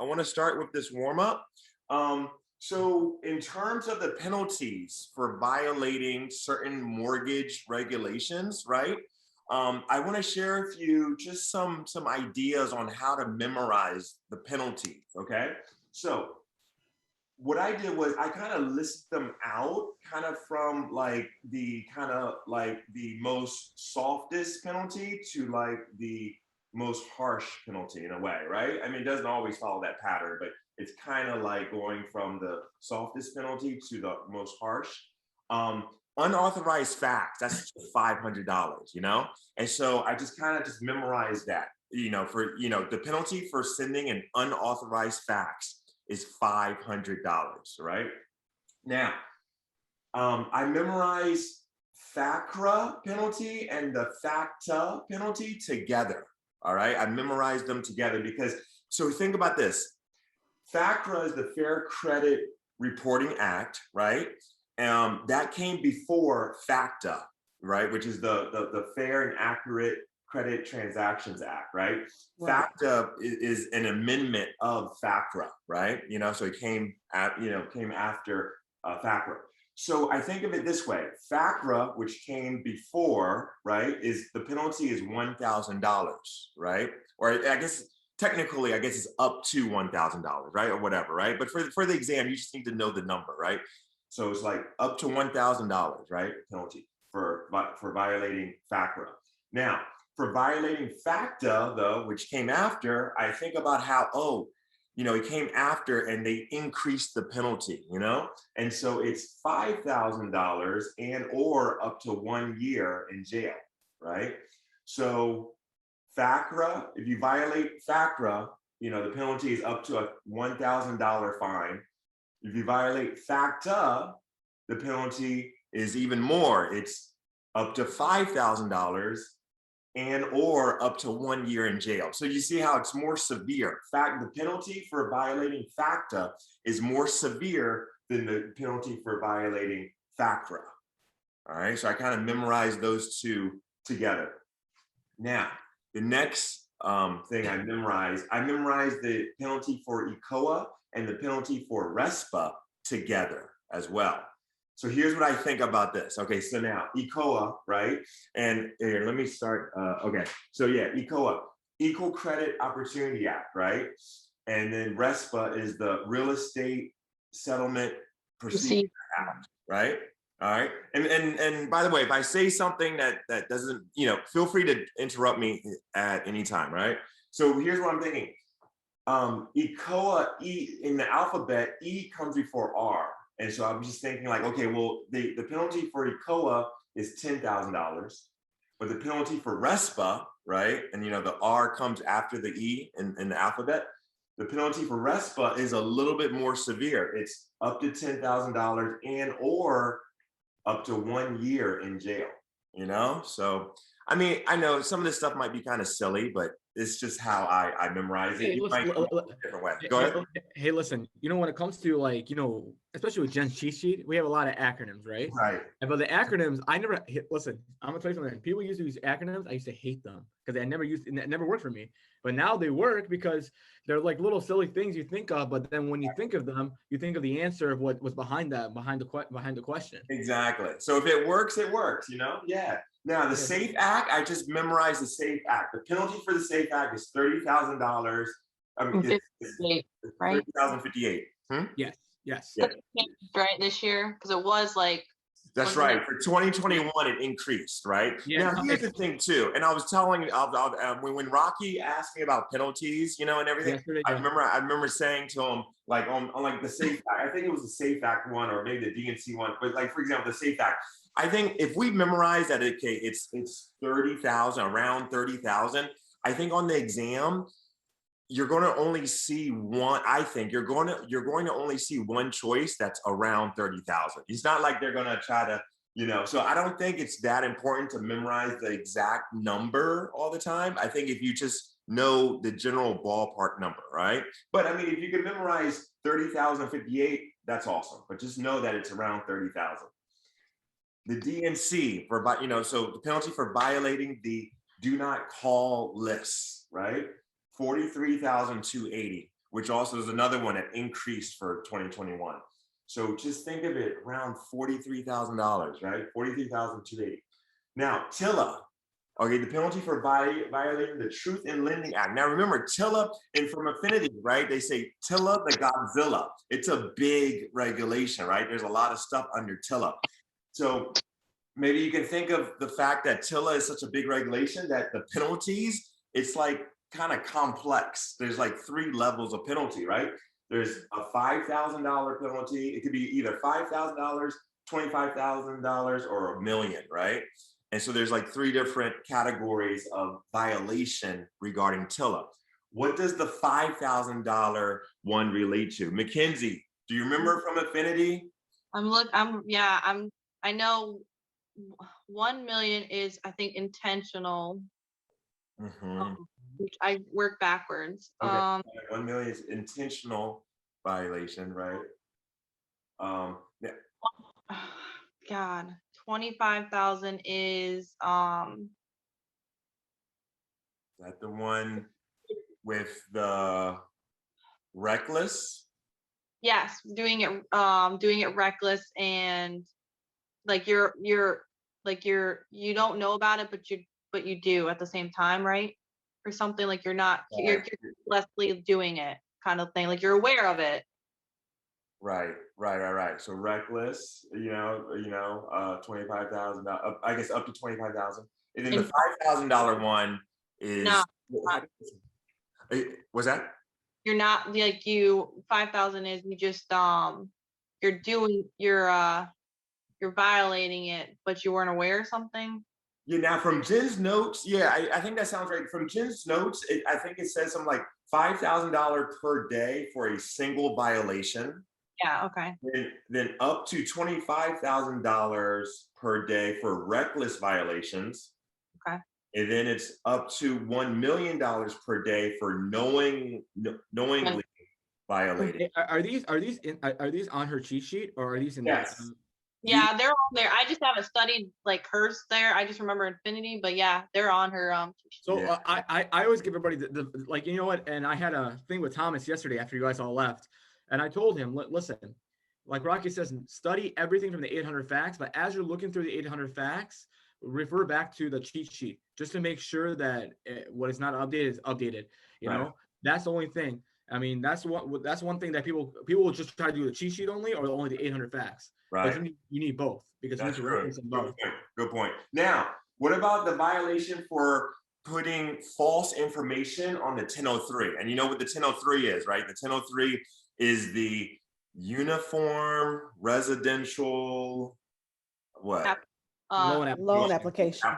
want to start with this warm up. So in terms of the penalties for violating certain mortgage regulations, right? I want to share with you just some ideas on how to memorize the penalties. Okay, so what I did was I kind of listed them out kind of from like the most softest penalty to like the most harsh penalty in a way, right? I mean, it doesn't always follow that pattern, but it's kind of like going from the softest penalty to the most harsh. Unauthorized facts, that's $500, you know? And so I just kind of just memorized that, for, the penalty for sending an unauthorized fax is $500, right? Now, I memorized FACRA penalty and the FACTA penalty together, all right? I memorized them together because, so think about this. FACRA is the Fair Credit Reporting Act, right? That came before FACTA, right? Which is the Fair and Accurate Credit Transactions Act, right? FACTA is an amendment of FACRA, right? So it came after FACRA. So I think of it this way: FACRA, which came before, right, is the penalty is $1,000, right? Or I guess technically, it's up to $1,000, right, or whatever, right? But for the exam, you just need to know the number, right? So it's like up to $1,000, right, penalty for violating FACRA. Now, for violating FACTA, though, which came after, I think about how, it came after and they increased the penalty, And so it's $5,000 and or up to 1 year in jail, right? So FACRA, if you violate FACRA, the penalty is up to a $1,000 fine. If you violate FACTA, the penalty is even more. It's up to $5,000 and or up to 1 year in jail. So you see how it's more severe. The penalty for violating FACTA is more severe than the penalty for violating FACRA. All right, so I kind of memorized those two together. Now, the next thing I memorized the penalty for ECOA and the penalty for RESPA together as well. So here's what I think about this. Okay, so now ECOA, right? And here, let me start. Okay, so yeah, ECOA, Equal Credit Opportunity Act, right? And then RESPA is the Real Estate Settlement Procedure Act, right? All right. And by the way, if I say something that doesn't, feel free to interrupt me at any time, right? So here's what I'm thinking. ECOA, E in the alphabet, E comes before R. And so I'm just thinking like, okay, well, the penalty for ECOA is $10,000, but the penalty for RESPA, right? And the R comes after the E in the alphabet. The penalty for RESPA is a little bit more severe. It's up to $10,000 and or up to 1 year in jail, So, I mean, I know some of this stuff might be kind of silly, but it's just how I memorize it. Different way. Go ahead. Hey, listen, when it comes to like, especially with Jen's cheat sheet, we have a lot of acronyms, right? Right. But the acronyms, listen, I'm gonna tell you something. People used to use acronyms. I used to hate them because it never worked for me. But now they work because they're like little silly things you think of, but then when you think of them, you think of the answer of what was behind the question. Exactly. So if it works, it works, Yeah. Now the SAFE Act, I just memorized the SAFE Act. The penalty for the SAFE Act is $30,000. It's right? $30,058. Yes. Yeah. Right, this year, because it was like. That's right. For 2021, it increased, right? Yeah. Now, here's the thing, too. And I was telling when Rocky asked me about penalties, and everything, I remember saying to him, like, on like the SAFE Act, I think it was the SAFE Act one or maybe the DNC one, but like, for example, the SAFE Act, I think if we memorize that, okay, it's 30,000, around 30,000, I think on the exam, you're going to only see one. I think you're going to only see one choice that's around 30,000. It's not like they're going to try to, so I don't think it's that important to memorize the exact number all the time. I think if you just know the general ballpark number, right? But I mean, if you can memorize 30,058, that's awesome. But just know that it's around 30,000. The DNC so the penalty for violating the do not call lists, right? 43,280, which also is another one that increased for 2021. So just think of it around $43,000, right? 43,280. Now, TILA, okay, the penalty for violating the Truth in Lending Act. Now remember, TILA, and from Affinity, right? They say TILA the Godzilla. It's a big regulation, right? There's a lot of stuff under TILA. So maybe you can think of the fact that TILA is such a big regulation that the penalties, it's like kind of complex. There's like 3 levels of penalty, right? There's a $5,000 penalty. It could be either $5,000, $25,000, or $1 million, right? And so there's like 3 different categories of violation regarding TILA. What does the $5,000 one relate to? Mackenzie, do you remember from Affinity? I know 1 million is, I think, intentional. Which I work backwards. Okay. 1 million is intentional violation, right? Yeah. God, 25,000 is that the one with the reckless? Yes, doing it reckless, and like you don't know about it, but you do at the same time, right? Or something, like you're carelessly doing it, kind of thing. Like you're aware of it. Right. So reckless, 25,000. I guess up to 25,000, and then the $5,000 one is. Was that? You're not like 5,000 is you just you're violating it, but you weren't aware of something. Yeah, now from Jen's notes, I think that sounds right. From Jen's notes, I think it says something like $5,000 per day for a single violation. Yeah, okay. Then up to $25,000 per day for reckless violations. Okay. And then it's up to $1 million per day for knowingly violating. Are these on her cheat sheet, or are these in? Yes. Yeah, they're on there. I just haven't studied like hers there. I just remember Infinity, but yeah, they're on her. So yeah. I always give everybody the like, you know what? And I had a thing with Thomas yesterday after you guys all left, and I told him, listen, like Rocky says, study everything from the 800 facts, but as you're looking through the 800 facts, refer back to the cheat sheet just to make sure that what is not updated is updated. You know, that's the only thing. I mean, that's one thing that people will just try to do the cheat sheet only, or only the 800 facts. Right. But you need both, because you need to reference them both. Good point. Now, what about the violation for putting false information on the 1003? And you know what the 1003 is, right? The 1003 is the Uniform Residential loan application.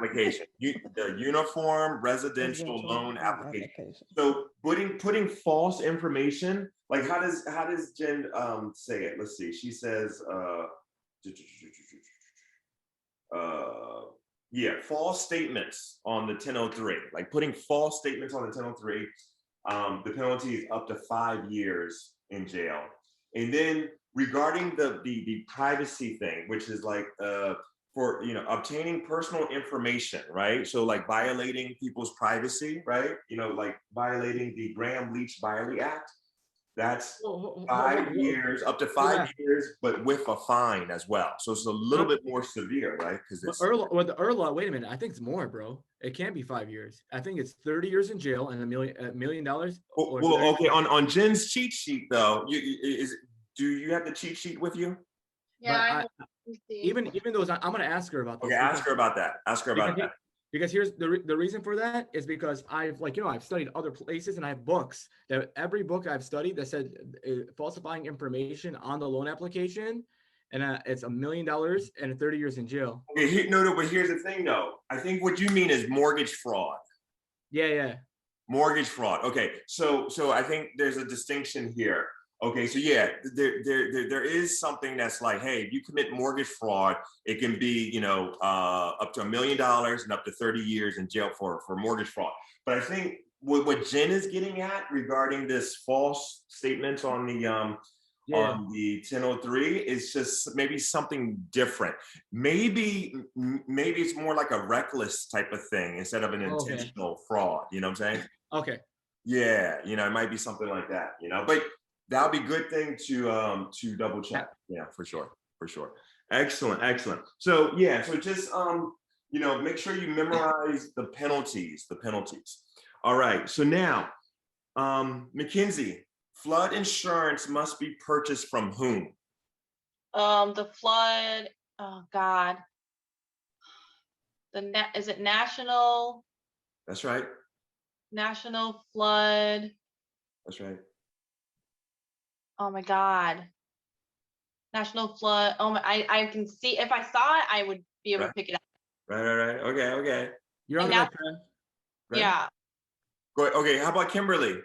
The Uniform Residential Loan Application. So putting false information, like how does Jen say it? Let's see. She says false statements on the 1003. Like putting false statements on the 1003, the penalty is up to 5 years in jail. And then regarding the privacy thing, which is like for obtaining personal information, right? So like violating people's privacy, right? Like violating the Graham-Leach-Biley Act. That's 5 years, up to 5 years, but with a fine as well. So it's a little bit more severe, right? Because the ERLA, wait a minute, I think it's more, bro. It can't be 5 years. I think it's 30 years in jail and $1 million. Well, okay. On Jen's cheat sheet though, do you have the cheat sheet with you? Yeah. Even those, I'm gonna ask her about this. Okay, ask her about that. Because here's the reason for that is because I've studied other places, and I have books that every book I've studied that said falsifying information on the loan application, and it's $1 million and 30 years in jail. Okay, no, but here's the thing though. I think what you mean is mortgage fraud. Yeah. Mortgage fraud. Okay, so I think there's a distinction here. Okay, so yeah, there is something that's like, hey, if you commit mortgage fraud, it can be, up to $1 million and up to 30 years in jail for mortgage fraud. But I think what Jen is getting at regarding this false statements on the 1003 is just maybe something different. Maybe it's more like a reckless type of thing instead of an intentional fraud. You know what I'm saying? Okay. Yeah, it might be something like that, but that'll be a good thing to double check. Yeah, for sure. For sure. Excellent, excellent. So yeah, so just make sure you memorize the penalties, All right. So now, Mackenzie, flood insurance must be purchased from whom? The flood, oh God. Is it national That's right. flood? That's right. Oh my God. National flood. Oh my, I can see, if I saw it, I would be able to pick it up. Right. Okay. You're on And the right now, track. Right? yeah. Go ahead. Okay, how about Kimberly?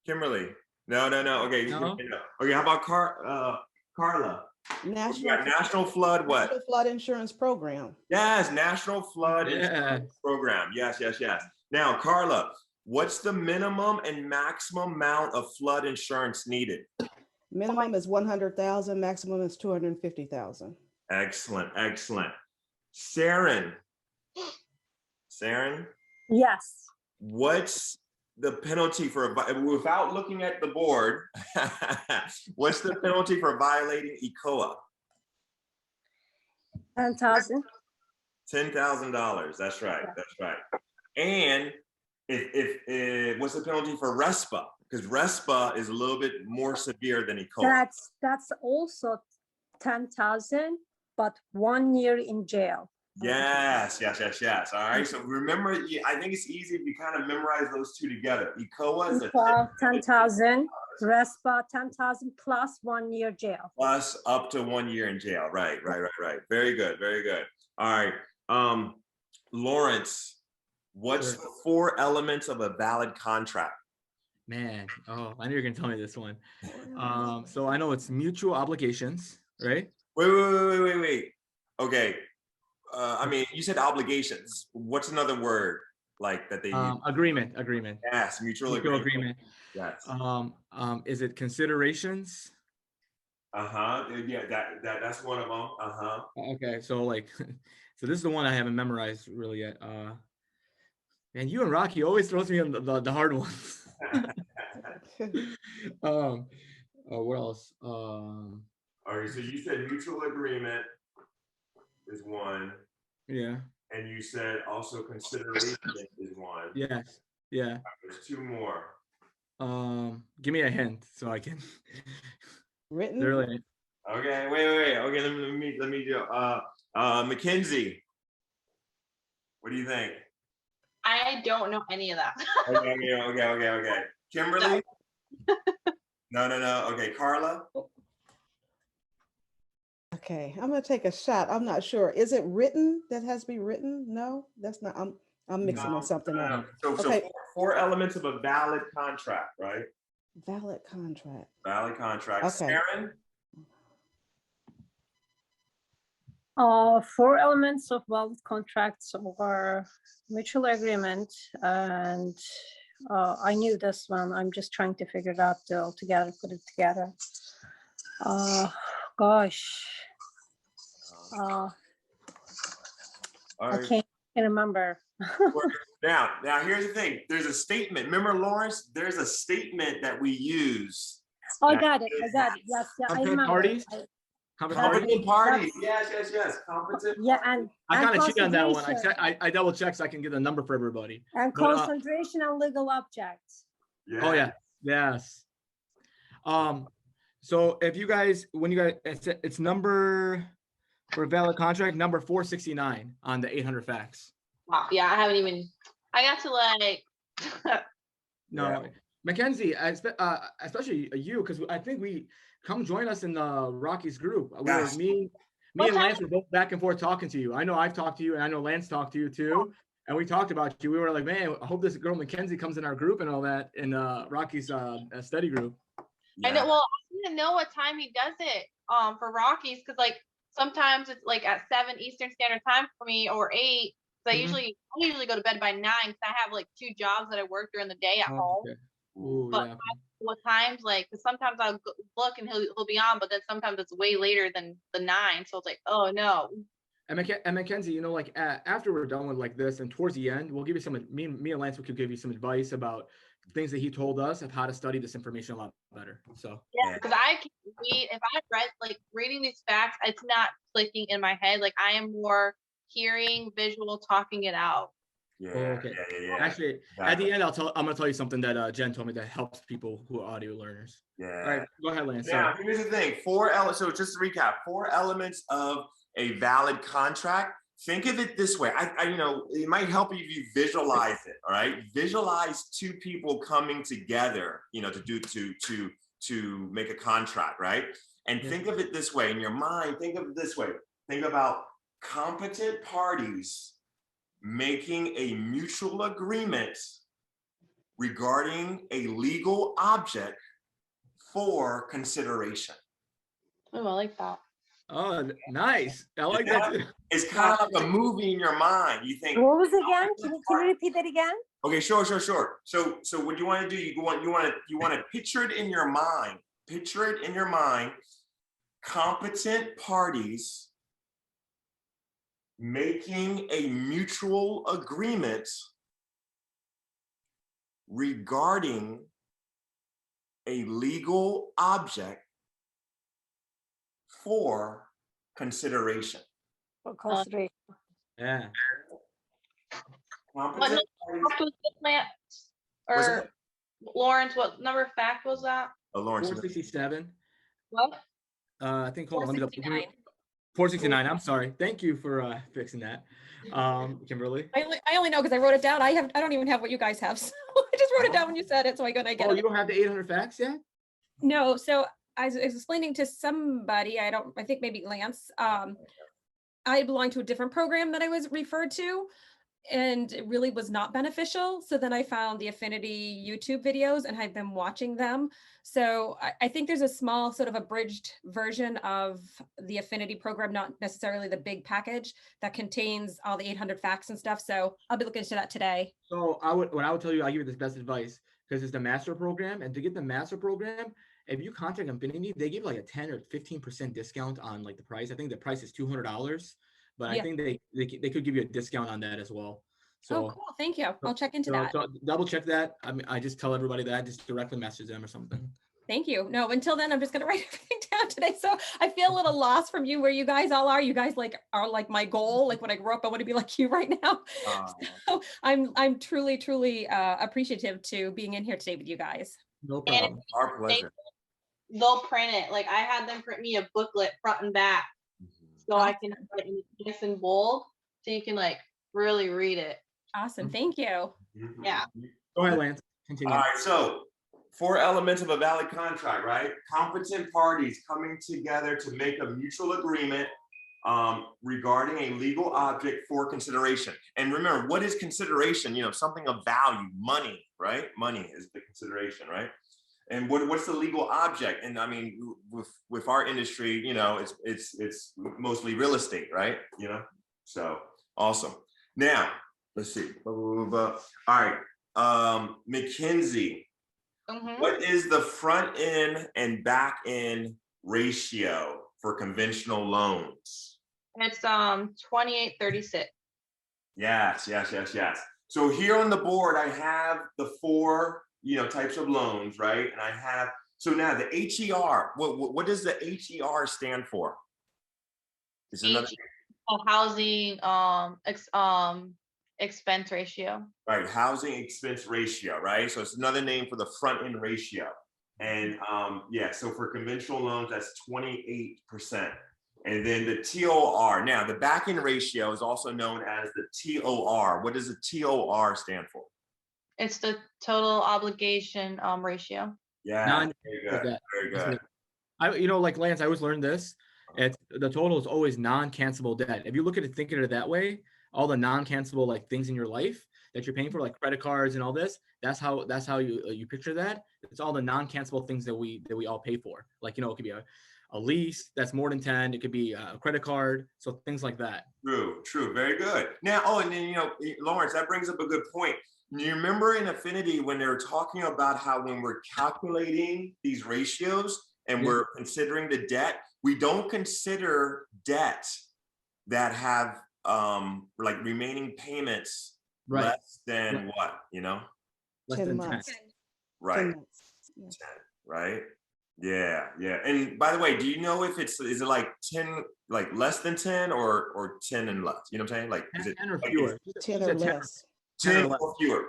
No. Okay. No? Okay, how about Carla? We got National Flood what? National Flood Insurance Program. Yes, National Flood Yeah. Insurance Program. Yes. Now, Carla, what's the minimum and maximum amount of flood insurance needed? Minimum is 100,000, maximum is 250,000. Excellent. Saren, Yes. what's the penalty for without looking at the board? What's the penalty for violating ECOA? 10,000. $10,000. That's right. And if what's the penalty for RESPA? Because RESPA is a little bit more severe than ECOA. That's also 10,000, but 1 year in jail. Yes. All right. So remember, I think it's easy if you kind of memorize those two together. ECOA is Equal 10,000, RESPA 10,000 plus 1 year jail. plus up to 1 year in jail. Right. Very good. All right. Lawrence, what's Sure. the 4 elements of a valid contract? Man, oh, I knew you were gonna tell me this one. So I know it's mutual obligations, right? Wait. Okay. I mean, you said obligations. What's another word like that they use? Agreement. Yes, mutual agreement. Yes. Is it considerations? Yeah, that's one of them. Okay, so like, so this is the one I haven't memorized really yet. Man, you and Rocky always throws me on the hard ones. What else? All right, so you said mutual agreement is one. Yeah. And you said also consideration is one. Yes. Yeah. There's 2 more. Give me a hint so I can. Written? Really. Okay, wait. Okay, let me do. Mackenzie, what do you think? I don't know any of that. Okay. Kimberly? No. Okay, Carla? Okay, I'm gonna take a shot. I'm not sure. Is it written? That has to be written? No, that's not. I'm mixing on something else. So Okay. 4 elements of a valid contract, right? Valid contract. Valid contract. Okay. Sharon? 4 elements of valid contracts are mutual agreement, and I knew this one. I'm just trying to figure it out altogether, put it together. Gosh. All I right. can't remember. Now, here's the thing. There's a statement. Remember, Lawrence? There's a statement that we use. I got it. Yes, yeah, I Competent remember. parties? Competent parties. Yes. Competent. Yeah, and I kind of cheated on that one. concentration. I double checked so I can get a number for everybody. And But, concentration on legal objects. Oh yeah. Yes. So if you guys, it's number for a valid contract number 469 on the 800 facts. Wow. Yeah, I got to like. No, Yeah. Mackenzie, especially you, because I think we come join us in the Rockies group. Yes. Me and Lance were both back and forth talking to you. I know I've talked to you, and I know Lance talked to you too. And we talked about you. We were like, man, I hope this girl Mackenzie comes in our group and all that in Rocky's study group. I know. Well, I didn't know what time he does it for Rockies, because like sometimes it's like at 7 Eastern Standard Time for me, or 8. So I usually go to bed by 9 because I have like 2 jobs that I work during the day at home. Okay. Ooh, But yeah. what times, like, because sometimes I'll look and he'll be on, but then sometimes it's way later than the 9. So it's like, oh no. And Mackenzie, like after we're done with like this and towards the end, we'll give you me and Lance, we could give you some advice about things that he told us of how to study this information a lot better. So Yeah, because I can read, if I read, like reading these facts, it's not clicking in my head. Like I am more hearing, visual, talking it out. Yeah. okay. Yeah. Actually, at the end, I'm gonna tell you something that Jen told me that helps people who are audio learners. Yeah. All right, go ahead, Lance. Now, Sorry. here's the thing. So just to recap, 4 elements of a valid contract. Think of it this way. It might help you if you visualize it. All right. Visualize 2 people coming together, to make a contract, right? And think of it this way in your mind. Think of it this way. Think about competent parties making a mutual agreement regarding a legal object for consideration. Oh, I like that. Oh, nice. I like that too. It's kind of like a movie in your mind. You think, What was it again? Can you repeat that again? okay, sure. So what you want to do, you want to picture it in your mind. Picture it in your mind. Competent parties making a mutual agreement regarding a legal object for consideration. For consideration. Yeah. What Competent number parties. fact was this, Lance? What's Or Lawrence, what number of fact was that? Lawrence. 467. What? I think. Hold on. Let me double. 469. 469. I'm sorry. Thank you for fixing that, Kimberly. I only know because I wrote it down. I don't even have what you guys have. So I just wrote it down when you said it, so I get Oh, it. you don't have the 800 facts yet? No, so I was explaining to somebody, I think maybe Lance, I belong to a different program that I was referred to, and it really was not beneficial. So then I found the Affinity YouTube videos and I've been watching them. So I think there's a small sort of abridged version of the Affinity program, not necessarily the big package that contains all the 800 facts and stuff. So I'll be looking into that today. So what I would tell you, I'll give you this best advice because it's the master program. And to get the master program, if you contact Infinity, they give like a 10 or 15% discount on like the price. I think the price is $200, but I think they could give you a discount on that as well. So, oh, cool. Thank you. I'll check into that. So double check that. I mean, I just tell everybody that, just directly message them or something. Thank you. No, until then, I'm just going to write everything down today. So I feel a little lost from you where you guys all are. You guys are like my goal. Like when I grow up, I want to be like you right now. So I'm truly appreciative to being in here today with you guys. No problem. Our pleasure. They'll print it. Like I had them print me a booklet front and back, so I can put it in nice and bold, so you can like really read it. Awesome. Thank you. Yeah. Go ahead, Lance. Continue. All right, so 4 elements of a valid contract, right? Competent parties coming together to make a mutual agreement regarding a legal object for consideration. And remember, what is consideration? Something of value, money, right? Money is the consideration, right? And what's the legal object? And I mean, with our industry, it's mostly real estate, right? So awesome. Now, let's see. All right. McKinsey, what is the front end and back end ratio for conventional loans? It's 2836. Yes. So here on the board, I have the 4 types of loans, right? And I have, so now the HER, what does the HER stand for? Is another Housing expense ratio. right, housing expense ratio, right? So it's another name for the front end ratio. And so for conventional loans, that's 28%. And then the TOR. Now the back end ratio is also known as the TOR. What does the TOR stand for? It's the total obligation ratio. Yeah, very good. Like Lance, I always learned this. It's the total is always non-cancelable debt. If you look at it, think of it that way, all the non-cancelable like things in your life that you're paying for, like credit cards and all this, that's how you picture that. It's all the non-cancelable things that we all pay for. Like, it could be a lease that's more than 10. It could be a credit card. So things like that. True. Very good. Now, and then, Lawrence, that brings up a good point. You remember in Affinity when they were talking about how when we're calculating these ratios and we're considering the debt, we don't consider debt that have like remaining payments less than what, Less 10 than months. 10. Right. 10 months. Yeah. 10, right? Yeah, yeah. And by the way, do you know if is it like 10, like less than 10 or 10 and less? You know what I'm saying? Like, is it 10 or like fewer. 10 She or said 10 less. 10 or less. or fewer?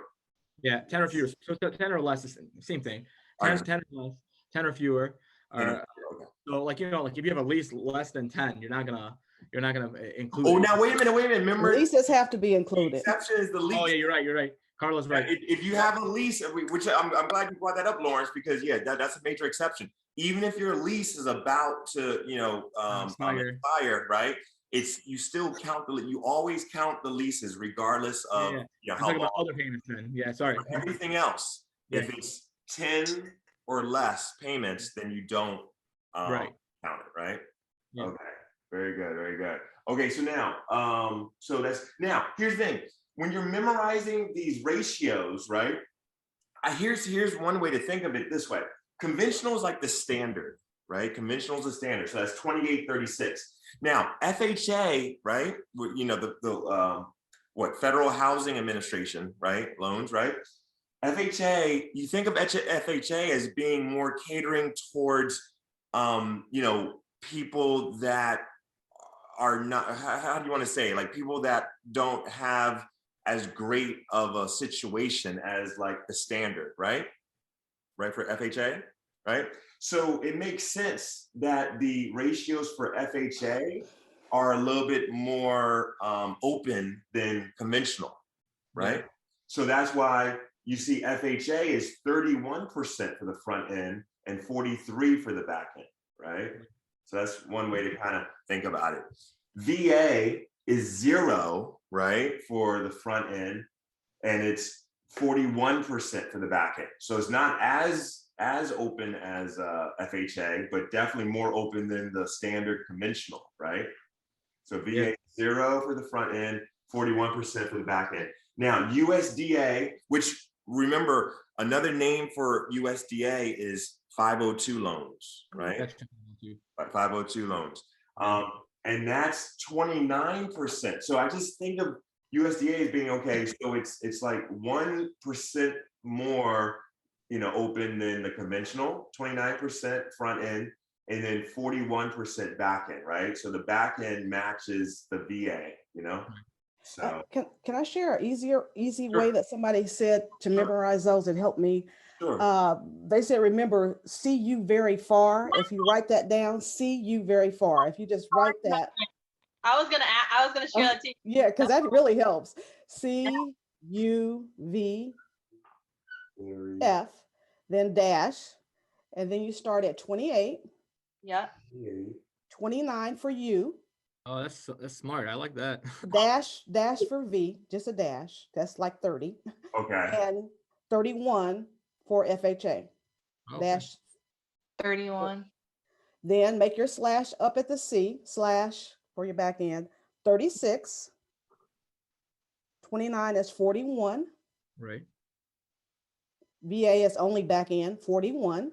Yeah, 10 or fewer. So 10 or less is the same thing. 10, Alright. 10 or less, 10 or fewer. 10 or Are, fewer, okay. so like, you know, like if you have a lease less than 10, you're not gonna include Oh, it. now wait a minute, Remember, Leases have to be the included. exception is the lease. Oh yeah, you're right. Carla's right. If you have a lease, which I'm glad you brought that up, Lawrence, because yeah, that's a major exception. Even if your lease is about to, expire, right? You still count you always count the leases regardless of I'm how talking long. about other payments then. Yeah, sorry. For everything else, Yeah. if it's 10 or less payments, then you don't Right. count it, right? Yeah. Okay, very good, very good. Okay, so now, here's the thing. When you're memorizing these ratios, right? Here's one way to think of it this way. Conventional is like the standard, right? Conventional is the standard. So that's 2836. Now, FHA, right? You know, Federal Housing Administration, right? Loans, right? FHA, you think of FHA as being more catering towards, people that are not, how do you want to say, like people that don't have as great of a situation as like the standard, right? Right, for FHA, right? So it makes sense that the ratios for FHA are a little bit more open than conventional, right? Yeah. So that's why you see FHA is 31% for the front end and 43 for the back end, right? So that's one way to kind of think about it. VA is 0, right, for the front end, and it's 41% for the back end. So it's not as open as FHA, but definitely more open than the standard conventional, right? So VA 0 for the front end, 41% for the back end. Now USDA, which remember another name for USDA is 502 loans, right? That's 502 loans. And that's 29%. So I just think of USDA as being okay. So it's like 1% more, open than the conventional, 29% front end, and then 41% back end, right? So the back end matches the VA, So Can I share an easy Sure. way that somebody said to memorize those and help me? sure. They said, remember, see you very far. If you write that down, see you very far. If you just write that. I was gonna share that too. Yeah, because that really helps. C U V F, then dash, and then you start at 28, Yeah. 29 for you, Oh, that's smart. I like that. dash for V, just a dash. That's like 30, Okay. and 31 for FHA. Okay. Dash 31. Then make your slash up at the C, slash for your back end, 36. 29 is 41. Right. VA is only back end, 41.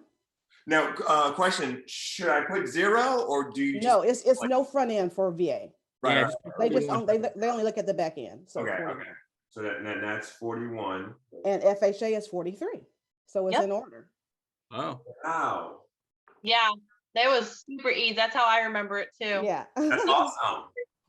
Now, question: should I put 0 or do you? No, just, it's no front end for VA. right, Yeah, right. They just 41. they only look at the back end. So Okay. 41. Okay. So that's 41. And FHA is 43. So it's Yep. in order. Oh. Wow. Yeah, that was super easy. That's how I remember it too. Yeah. That's awesome.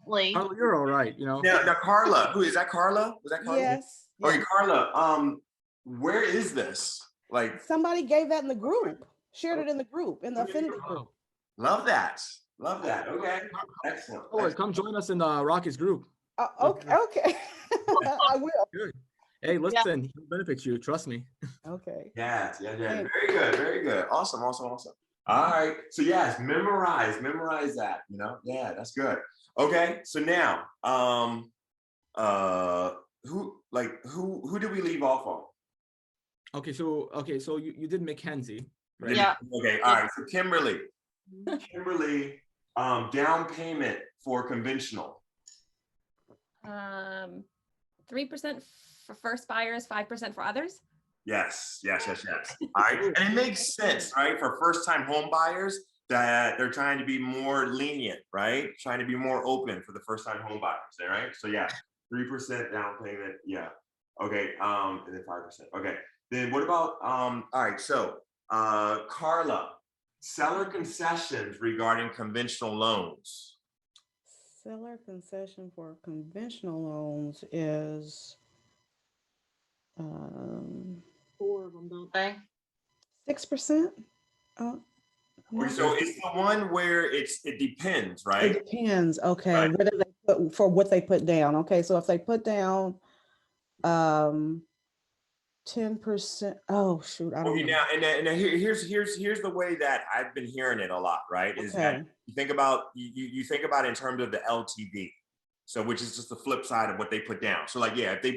Carla, you're all right. Now, Carla, who is that? Carla? Was that Carla? Yes. Okay, Yes. Carla. Where is this? Like, Somebody gave that in the group, shared it in the group, in the affinity group. love that. Love that. Okay. Excellent. Oh, come join us in the Rockies group. Okay. I will. Good. Hey, listen, he benefits you. Trust me. Okay. Yes. Yeah. Thanks. Very good. Very good. Awesome. All right. So yes, memorize that. Yeah, that's good. Okay. So now, who did we leave off on? Okay, so you did Mackenzie, right? Yeah. Okay. All right. So Kimberly, down payment for conventional. 3% for first buyers, 5% for others. Yes. All right. And it makes sense, right? For first-time home buyers that they're trying to be more lenient, right? Trying to be more open for the first-time home buyers, right? So yeah, 3% down payment. Yeah. Okay. And then 5%. Okay. Then what about, all right, so Carla, seller concessions regarding conventional loans. Seller concession for conventional loans is 4 of them, don't they? 6%. Oh, no. So it's the one where it depends, It right? depends. Okay, Right. what do they put for what they put down? Okay, so if they put down 10%. Oh shoot, I don't Okay, know. now and then here's the way that I've been hearing it a lot, right? Is that Okay. you think about you think about it in terms of the LTV, so which is just the flip side of what they put down. So like, yeah, if they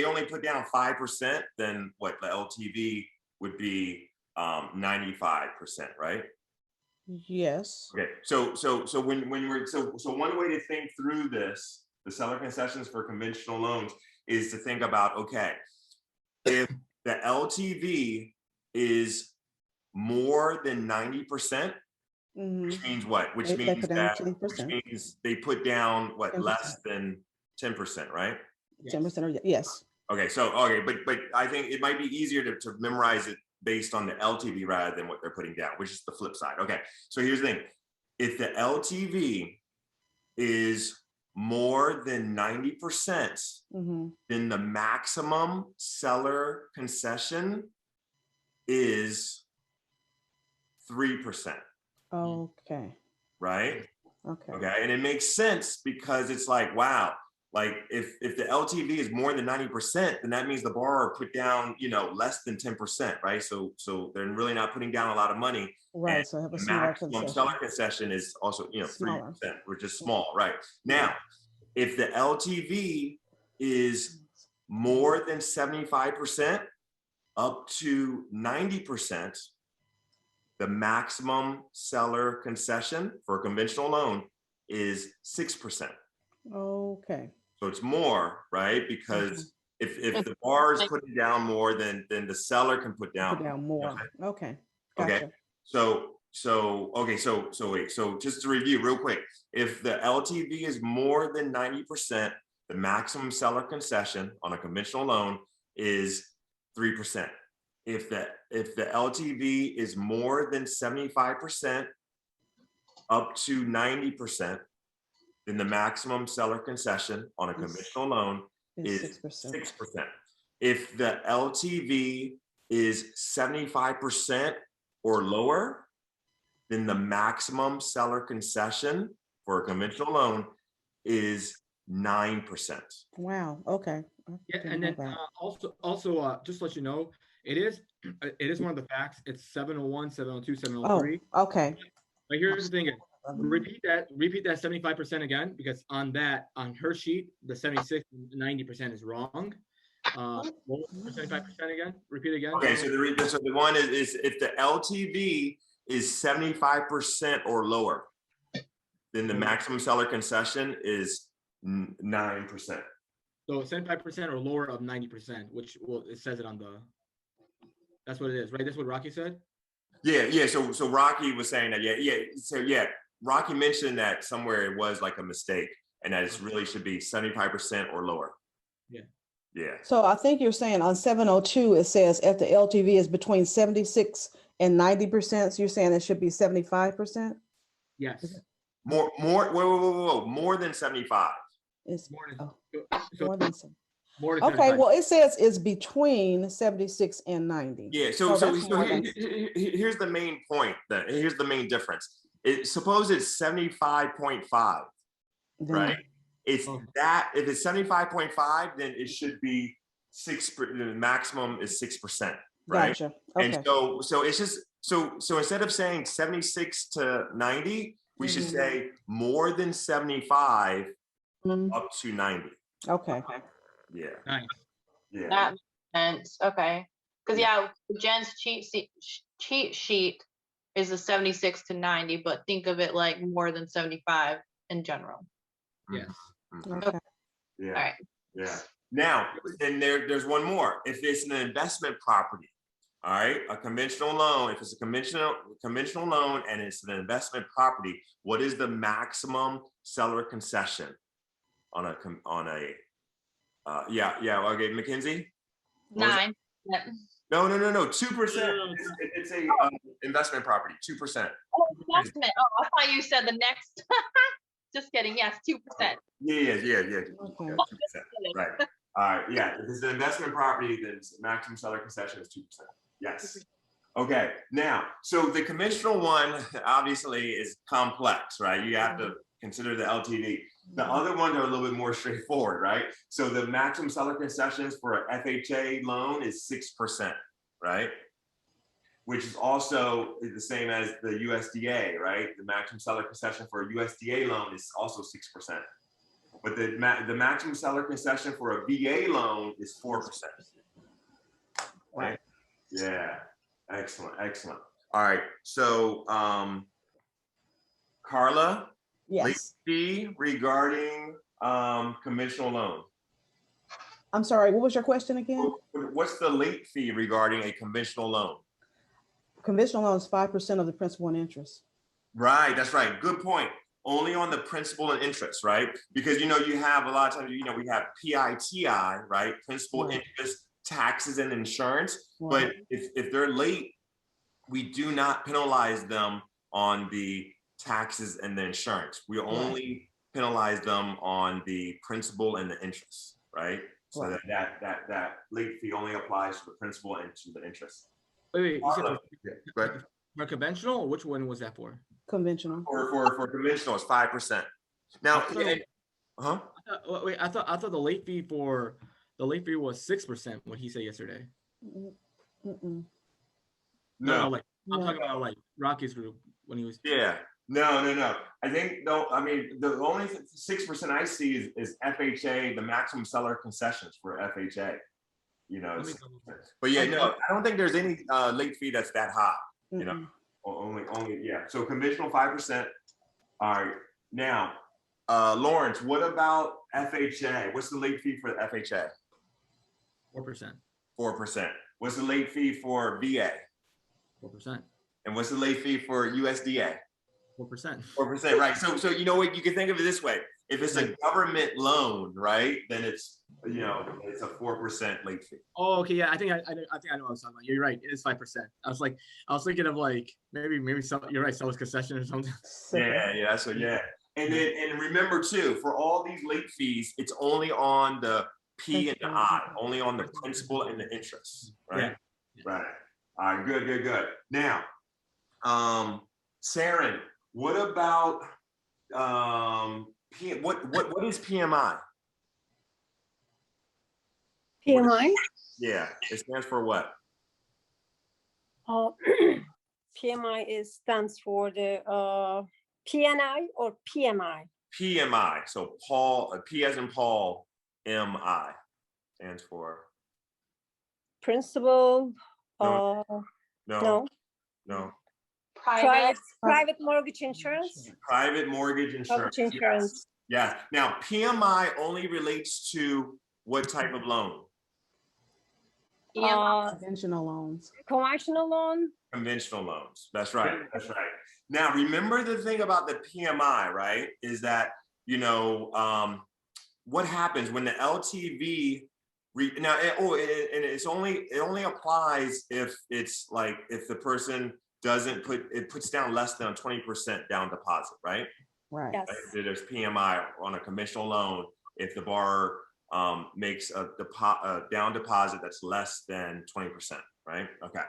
only put down 5%, then what the LTV would be 95%, right? Yes. Okay, so when we're so one way to think through this, the seller concessions for conventional loans, is to think about, okay, if the LTV is more than 90%, which means what? Which They means put down that 10%. they put down what, 10%. less than 10%, right? 10% or yes. Okay, so okay, but I think it might be easier to memorize it based on the LTV rather than what they're putting down, which is the flip side. Okay, so here's the thing. If the LTV is more than 90%, then the maximum seller concession is 3%. Okay. Right? Okay. Okay, and it makes sense because it's like, wow, like if the LTV is more than 90%, then that means the borrower put down, less than 10%, right? So they're really not putting down a lot of money. Right. And So I have a the smaller maximum concession. seller concession is also, Smaller. 3%, which is small, right? Now, if the LTV is more than 75% up to 90%, the maximum seller concession for a conventional loan is 6%. Okay. So it's more, right? Because if the borrower is putting down more, then the seller can put down. Put down more. Okay. Okay. Gotcha. So wait. So just to review real quick, if the LTV is more than 90%, the maximum seller concession on a conventional loan is 3%. If the LTV is more than 75% up to 90%, then the maximum seller concession on a conventional loan is 6%. If the LTV is 75% or lower, then the maximum seller concession for a conventional loan is 9%. Wow. Okay. Yeah, and then also just to let you know, it is one of the facts. It's 701, 702, 703. Oh, okay. But here's the thing: repeat that 75% again, because on her sheet, the 76 and 90% is wrong. What was the 75% again? Repeat again. Okay, so the one is if the LTV is 75% or lower, then the maximum seller concession is 9%. So 75% or lower of 90%, which it says it on the. That's what it is, right? That's what Rocky said. Yeah. So Rocky was saying that. Yeah. So Rocky mentioned that somewhere it was like a mistake, and that it really should be 75% or lower. Yeah. So I think you're saying on 702 it says if the LTV is between 76 and 90%, so you're saying it should be 75%? Yes. More. Whoa. More than 75. It's More than, more than 7. More than Okay, 75. well, it says it's between 76 and 90. Yeah, so here's the main point. Here's the main difference. Suppose it's 75.5, right? It's that if it's 75.5, then it should be 6%. The maximum is 6%, right? Gotcha. Okay. And so it's just so instead of saying 76 to 90, we should say more than 75 up to 90. Okay. Yeah. Nice. Yeah. That makes sense. Okay. Because Jen's cheat sheet is a 76 to 90, but think of it like more than 75 in general. Yes. Okay. Yeah. All right. Yeah. Now, and there's one more. If it's an investment property, all right, a conventional loan. If it's a conventional loan and it's an investment property, what is the maximum seller concession on a okay, Mackenzie? 9. No, 2%. It's a investment property, 2%. Oh, investment. Oh, I thought you said the next. Just kidding. Yes, 2%. Yeah. Okay. 2%. Right. All right. Yeah. If it's an investment property, then maximum seller concession is 2%. Yes. Okay. Now, so the conventional one obviously is complex, right? You have to consider the LTV. The other ones are a little bit more straightforward, right? So the maximum seller concessions for an FHA loan is 6%, right? Which is also the same as the USDA, right? The maximum seller concession for a USDA loan is also 6%. But the maximum seller concession for a VA loan is 4%. Right? Yeah. Excellent. All right. So, Carla, late Yes. fee regarding conventional loan. I'm sorry, what was your question again? What's the late fee regarding a conventional loan? Conventional loan is 5% of the principal and interest. Right, that's right. Good point. Only on the principal and interest, right? Because you have a lot of times, we have PITI, right? Principal, Right. interest, taxes, and insurance. Right. But if they're late, we do not penalize them on the taxes and the insurance. We only penalize them on the principal and the interest, right? So Right. that late fee only applies to the principal and to the interest. Wait, you said But for conventional, or which one was that for? Conventional. for conventional, it's 5%. Now, I thought the late fee was 6%. What he said yesterday. Mm-mm. No, like I'm talking about like Rocky's group when he was. Yeah. No. I think the only 6% I see is FHA, the maximum seller concessions for FHA. But yeah, no, I don't think there's any late fee that's that high. Only yeah. So conventional 5%. All right. Now, Lawrence, what about FHA? What's the late fee for FHA? 4%. 4%. What's the late fee for VA? 4%. And what's the late fee for USDA? 4%. 4%, right? So you know what? You can think of it this way: if it's a government loan, right, then it's a 4% late fee. Oh, okay, yeah. I think I know what I was talking about. You're right. It is 5%. I was thinking of like maybe some. You're right. Seller's concession or something. Yeah. So yeah, and remember too, for all these late fees, it's only on the P and the I, only on the principal and the interest, right? Yeah. Right. All right. Good. Now, Saren, what about what is PMI? PMI? Yeah, it stands for what? PMI stands for the PNI or PMI? PMI. So P as in Paul, MI stands for principal. No. Private mortgage insurance. Private mortgage insurance. Yes. Now, PMI only relates to what type of loan? Conventional loans. Conventional loans. That's right. Now, remember the thing about the PMI, right? Is that, what happens when the LTV it only applies if it's like if the person puts down less than 20% down deposit, right? Right. Yes. Right? There's PMI on a conventional loan if the borrower makes a down deposit that's less than 20%, right? Okay.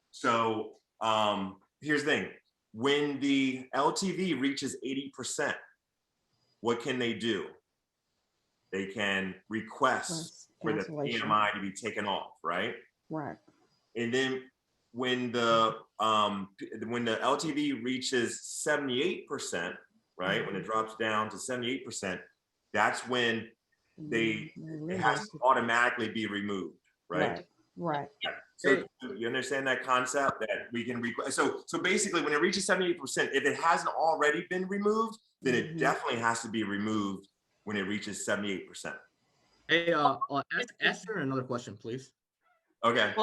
So here's the thing: when the LTV reaches 80%, what can they do? They can request for the PMI to be taken off, right? Right. And then when the LTV reaches 78%, right? When it drops down to 78%, that's when it has to automatically be removed, right? Right. So you understand that concept that we can request. So basically, when it reaches 78%, if it hasn't already been removed, then it definitely has to be removed when it reaches 78%. Hey, ask her another question, please. Okay.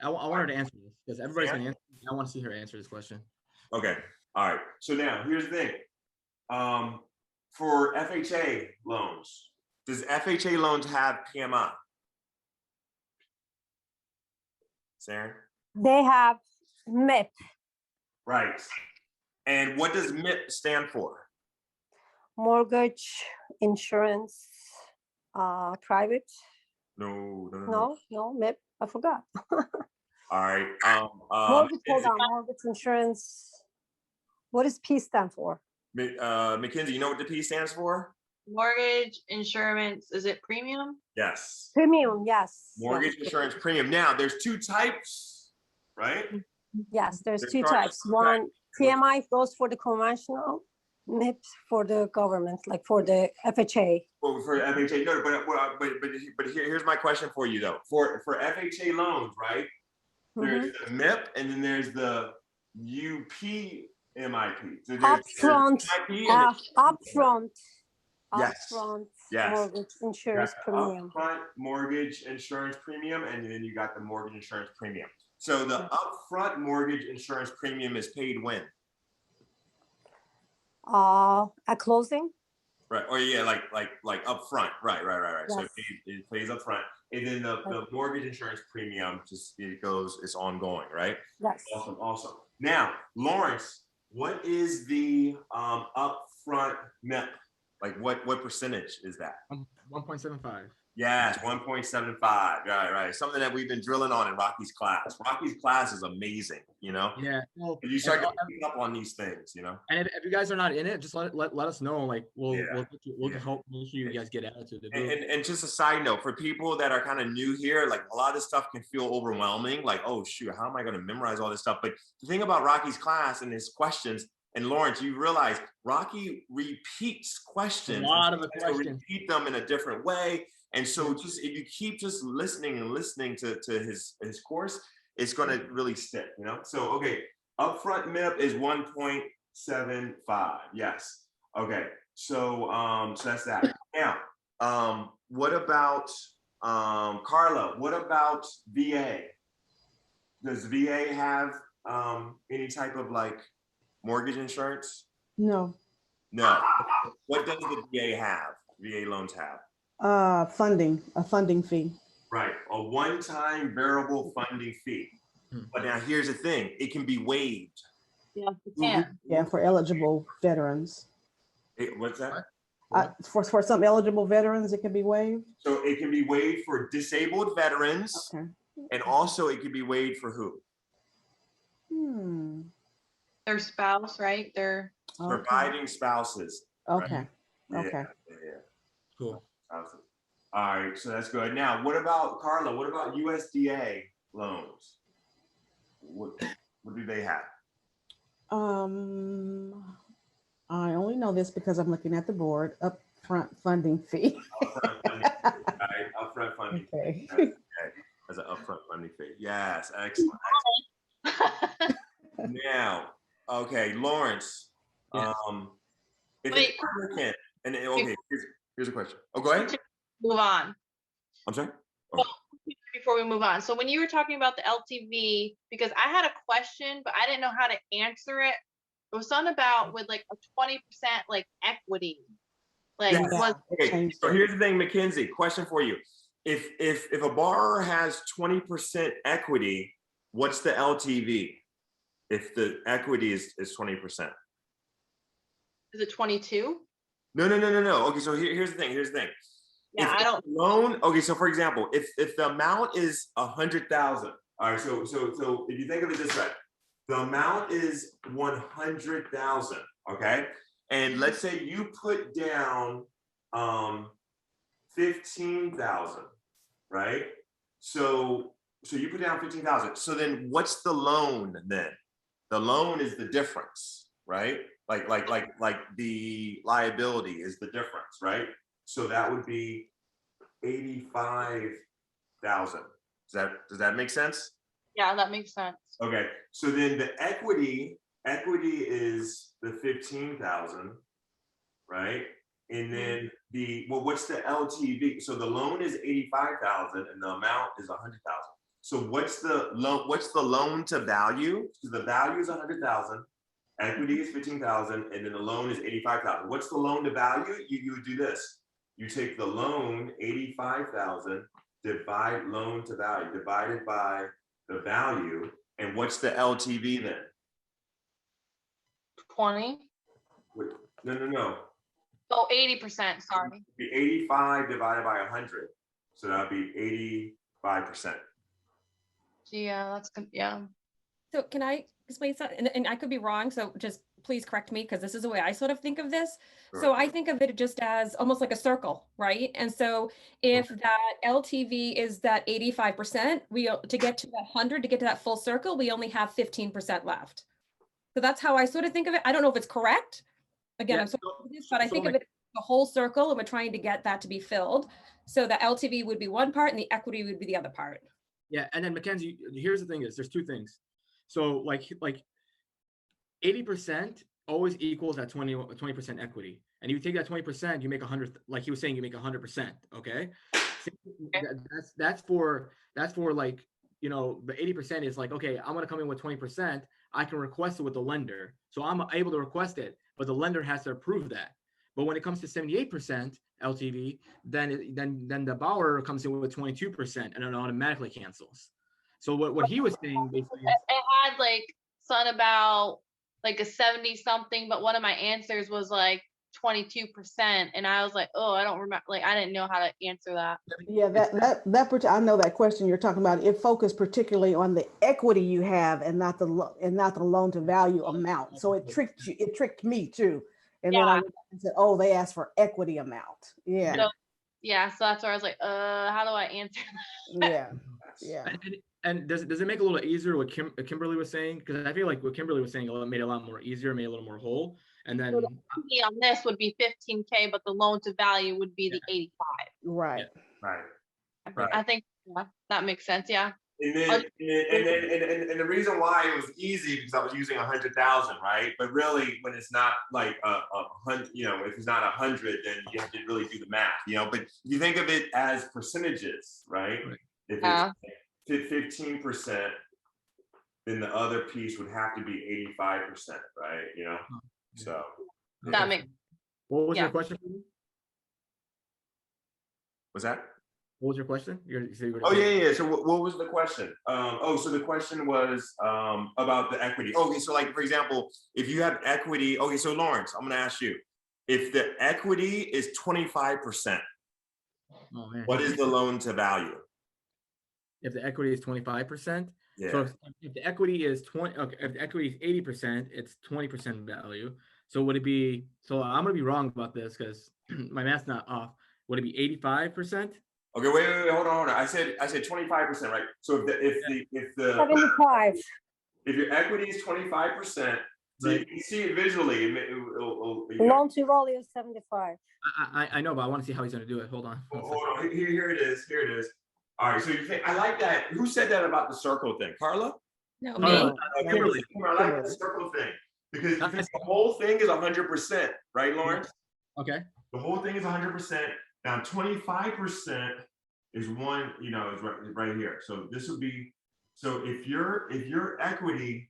I want her to answer this because everybody's gonna answer. I want to see her answer this question. Okay. All right. So now here's the thing. For FHA loans, does FHA loans have PMI? Saren? They have MIP, Right. And what does MIP stand for? mortgage insurance, private. No. No, MIP. I forgot. All right. Mortgage, hold on, mortgage insurance. What does P stand for? Mackenzie, you know what the P stands for? Mortgage insurance, is it premium? Yes. Premium, yes. Mortgage insurance premium. Now, there's two types, right? Yes, there's They're two charged types. two One, types. PMI goes for the conventional, MIP for the government, like for the FHA. Well, for FHA, no, but here's my question for you though. For FHA loans, right? There's the MIP and then there's the UPMIP. So Upfront, upfront. Yes. Upfront Yes. mortgage insurance premium. Upfront mortgage insurance premium, and then you got the mortgage insurance premium. So the upfront mortgage insurance premium is paid when? At closing. Right. Or yeah, like upfront. Right. Yes. So it pays upfront, and then the mortgage insurance premium it's ongoing, right? Yes. Awesome. Now, Lawrence, what is the upfront MIP? Like what percentage is that? 1.75. Yes, 1.75. Right. Something that we've been drilling on in Rocky's class. Rocky's class is amazing, you know? Yeah. Well, You start to pick up on these things, you know? and if you guys are not in it, just let us know. Like we'll help make sure you guys get added to the group. And just a side note, for people that are kind of new here, like a lot of this stuff can feel overwhelming. Like, oh shoot, how am I going to memorize all this stuff? But the thing about Rocky's class and his questions, and Lawrence, you realize Rocky repeats questions. A lot of the questions. Repeat them in a different way. And so just if you keep just listening to his course, it's going to really stick, you know? So, okay, upfront MIP is 1.75. Yes. Okay. So that's that. Now, what about Carla? What about VA? Does VA have any type of like mortgage insurance? No. No. What does the VA have? VA loans have? A funding fee. Right, a one-time variable funding fee. But now here's the thing, it can be waived. Yeah, you can. Yeah, for eligible veterans. What's that? For some eligible veterans, it can be waived. So it can be waived for disabled veterans, Okay. and also it can be waived for who? Their spouse, right? Their Surviving spouses. Okay. Right? Okay. Yeah. Cool. Spouses. All right, so that's good. Now, what about Carla? What about USDA loans? What do they have? I only know this because I'm looking at the board. Upfront funding fee. Upfront funding fee. All right, upfront funding Okay. fee. Okay. As an upfront funding fee. Yes, excellent. Now, okay, Lawrence. Yes. If Wait. an applicant, and okay, here's a question. Oh, go ahead. Move on. I'm sorry. Before we move on, so when you were talking about the LTV, because I had a question, but I didn't know how to answer it. It was something about with like a 20% like equity. Like Yes. Okay. So here's the thing, Mackenzie. Question for you: If a borrower has 20% equity, what's the LTV? If the equity is 20%. Is it 22? No. Okay, so here's the thing. Yeah, if I don't. Loan. Okay, so for example, if the amount is 100,000. All right. So if you think of it this way, the amount is 100,000. Okay, and let's say you put down 15,000, right? So you put down 15,000. So then what's the loan then? The loan is the difference, right? Like the liability is the difference, right? So that would be 85,000. Does that make sense? Yeah, that makes sense. Okay. So then the equity is the 15,000, right? And then what's the LTV? So the loan is 85,000 and the amount is 100,000. So what's the loan to value? So the value is 100,000, equity is 15,000, and then the loan is 85,000. What's the loan to value? You would do this. You take the loan, 85,000, divide loan to value, divided by the value. And what's the LTV then? 20. Wait, no. Oh, 80%, sorry. Be 85 divided by 100. So that'd be 85%. Yeah, that's good. Yeah. So can I explain something? And I could be wrong, so just please correct me, because this is the way I sort of think of this. So Sure. I think of it just as almost like a circle, right? And so if that LTV is that 85%, to get to that 100, to get to that full circle, we only have 15% left. So that's how I sort of think of it. I don't know if it's correct. Again, Yeah, I'm sorry for this, but I think of it as the whole circle, and we're trying to get that to be filled. So the LTV would be one part and the equity would be the other part. Yeah, and then Mackenzie, here's the thing: is there's two things. So like 80% always equals that 20% equity, and you take that 20%, you make 100. Like he was saying, you make 100%. Okay, that's for like, you know, the 80% is like, okay, I'm gonna come in with 20%. I can request it with the lender, so I'm able to request it, but the lender has to approve that. But when it comes to 78% LTV, then the borrower comes in with 22% and it automatically cancels. So what he was saying basically is, It had like something about like a 70 something, but one of my answers was like 22%, and I was like, oh, I don't remember. Like I didn't know how to answer that. Yeah, I know that question you're talking about. It focused particularly on the equity you have and not the loan to value amount. So it tricked you. It tricked me too. And then I said, oh, they asked for equity amount. Yeah. So, yeah. So that's where I was like, how do I answer that? Yeah. Yeah. and does it make it a little easier what Kimberly was saying? Because I feel like what Kimberly was saying made it a lot more easier, made it a little more whole. And then So the equity on this would be 15K, but the loan to value would be the 85. Right. Right. I think that makes sense. Yeah. And the reason why it was easy because I was using 100,000, right? But really, when it's not like a hundred, you know, if it's not 100, then you have to really do the math, you know. But you think of it as percentages, right? If it's 15%, then the other piece would have to be 85%, right? You know, so that makes. What was your question? Was that? What was your question? Oh yeah. So what was the question? So the question was about the equity. Okay, so like for example, if you have equity, okay, so Lawrence, I'm gonna ask you, if the equity is 25%, what is the loan to value? If the equity is 25%, yeah. So if the equity is 20, okay, if the equity is 80%, it's 20% value. So would it be? So I'm gonna be wrong about this because my math's not off. Would it be 85%? Okay, wait, hold on. I said 25%, right? So if the 75. If your equity is 25%, so right. You can see it visually. Loan to value is 75. I know, but I want to see how he's going to do it. Hold on. Hold on. Here it is. All right. So you think I like that? Who said that about the circle thing? Carla? No, me. Kimberly. I like the circle thing because the whole thing is 100%, right, Lawrence? Okay. The whole thing is 100%. Now 25% is one. You know, is right here. So this would be. So if your equity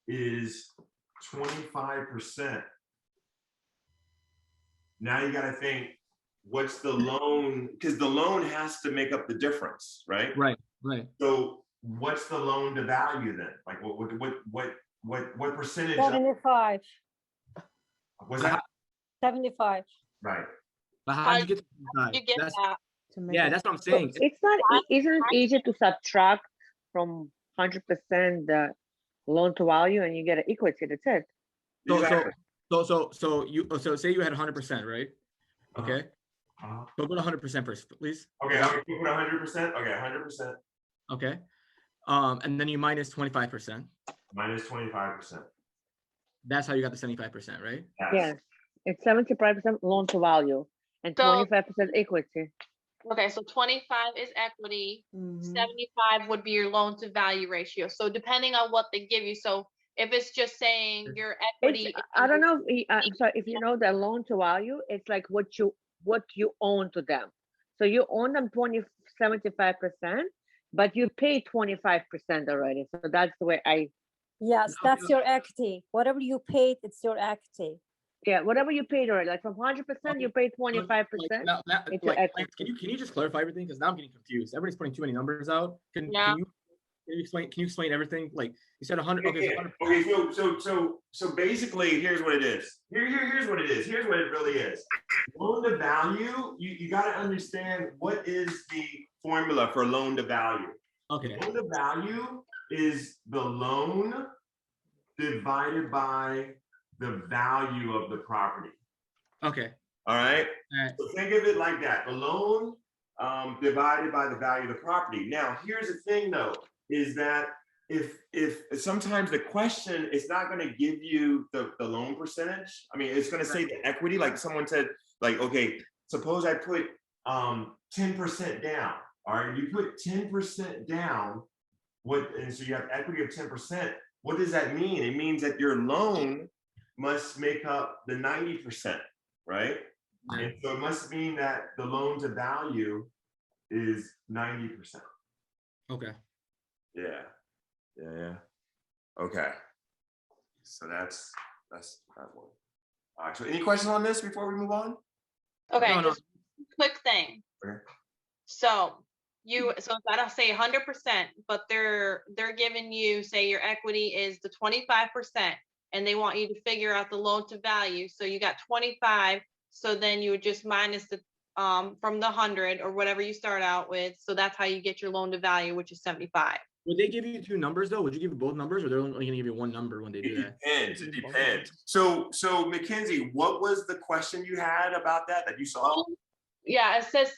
is 25%, now you got to think, what's the loan? Because the loan has to make up the difference, right? Right. So what's the loan to value then? Like what percentage? 75. Was that 75? right? But how did you get You get that? Yeah, that's what I'm saying. It's not. Isn't it easy to subtract from 100% the loan to value and you get an equity? That's it. Exactly. So say you had 100%, right? Okay. So go to 100% first, please. Okay. You put 100%. Okay, 100%. Okay. And then you minus 25%. Minus 25%. That's how you got the 75%, right? Yes. It's 75% loan to value and 25% equity. Okay, so 25 is equity, 75 would be your loan to value ratio. So depending on what they give you, so if it's just saying your equity, I don't know. So if you know the loan to value, it's like what you own to them. So you own them 75%, but you pay 25% already. So that's the way I. Yes, that's your equity. Whatever you paid, it's your equity. Yeah, whatever you paid already, like from 100%, you pay 25%. Can you just clarify everything? Because now I'm getting confused. Everybody's putting too many numbers out. Can you Can you explain everything? Like you said 100. Okay, Yeah. Okay, so basically, here's what it is. Here's what it is. Here's what it really is. Loan to value, you got to understand what is the formula for loan to value. Okay. Loan to value is the loan divided by the value of the property. Okay. All right. All right. So think of it like that. The loan divided by the value of the property. Now, here's the thing though, is that if sometimes the question is not going to give you the loan percentage. I mean, it's going to say the equity, like someone said, like, okay, suppose I put 10% down. All right, you put 10% down, and so you have equity of 10%. What does that mean? It means that your loan must make up the 90%, right? Yeah. And so it must mean that the loan to value is 90%. Okay. Yeah. Okay. So that's that one. All right. So any questions on this before we move on? Okay, No. just quick thing. Okay. So it's gotta say 100%, but they're giving you, say your equity is the 25%, and they want you to figure out the loan to value. So you got 25. So then you would just minus the from the 100 or whatever you start out with. So that's how you get your loan to value, which is 75. Would they give you two numbers though? Would you give both numbers, or they're only going to give you one number when they do that? It depends. So Mackenzie, what was the question you had about that you saw? Yeah, it says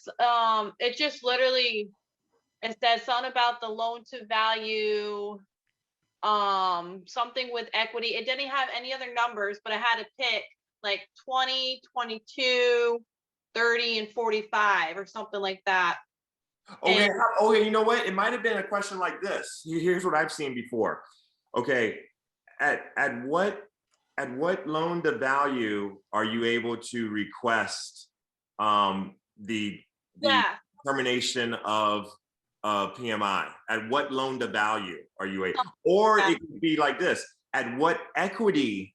it just literally, it says something about the loan to value, something with equity. It didn't have any other numbers, but I had to pick like 20, 22, 30, and 45 or something like that. Okay. Okay. You know what? It might have been a question like this. Here's what I've seen before. Okay. At what loan to value are you able to request the termination of PMI? At what loan to value are you able? Or it could be like this: at what equity